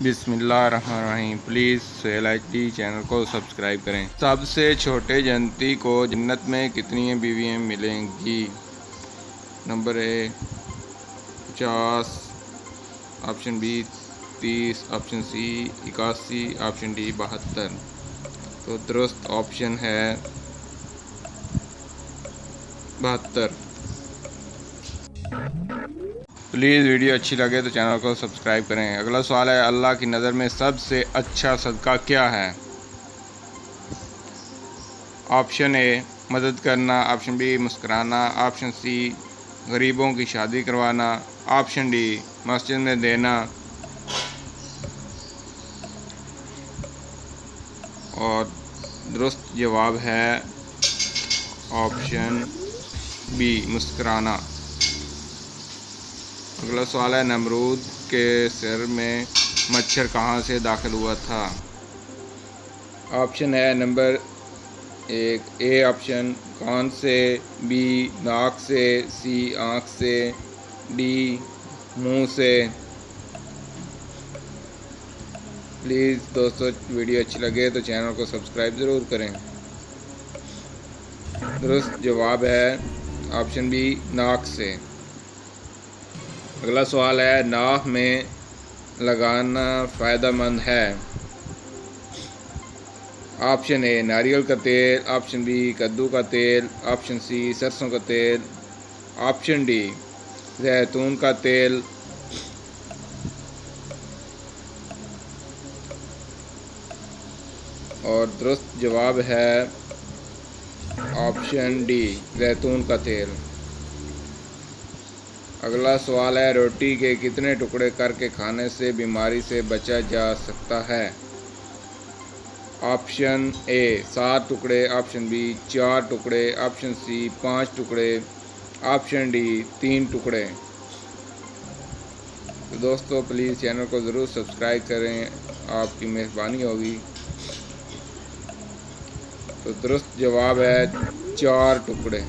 बिस्मिल्लाहिर्रहमानिर्रहीम। Please Sohail HD channel को subscribe करें। सबसे छोटे जन्नती को जन्नत में कितनी बीवियाँ मिलेंगी? Number A 50, option B 30, option C 81, option D 72। तो दुरुस्त ऑप्शन है 72। प्लीज़ वीडियो अच्छी लगे तो चैनल को सब्सक्राइब करें। अगला सवाल है, अल्लाह की नज़र में सबसे अच्छा सदका क्या है? ऑप्शन ए मदद करना, ऑप्शन बी मुस्कुराना, ऑप्शन सी गरीबों की शादी करवाना, ऑप्शन डी मस्जिद में देना और दुरुस्त जवाब है ऑप्शन बी मुस्कुराना। अगला सवाल है, नमरूद के सिर में मच्छर कहाँ से दाखिल हुआ था? ऑप्शन है नंबर एक ए ऑप्शन कान से, बी नाक से, सी आँख से, डी मुंह से। प्लीज़ दोस्तों वीडियो अच्छी लगे तो चैनल को सब्सक्राइब ज़रूर करें। दुरुस्त जवाब है ऑप्शन बी नाक से। अगला सवाल है, नाक में लगाना फ़ायदेमंद है? ऑप्शन ए नारियल का तेल, ऑप्शन बी कद्दू का तेल, ऑप्शन सी सरसों का तेल, ऑप्शन डी जैतून का तेल। और दुरुस्त जवाब है ऑप्शन डी जैतून का तेल। अगला सवाल है, रोटी के कितने टुकड़े करके खाने से बीमारी से बचा जा सकता है? ऑप्शन ए 7 टुकड़े, ऑप्शन बी 4 टुकड़े, ऑप्शन सी 5 टुकड़े, ऑप्शन डी 3 टुकड़े। तो दोस्तों प्लीज़ चैनल को ज़रूर सब्सक्राइब करें, आपकी मेहरबानी होगी। तो दुरुस्त जवाब है 4 टुकड़े।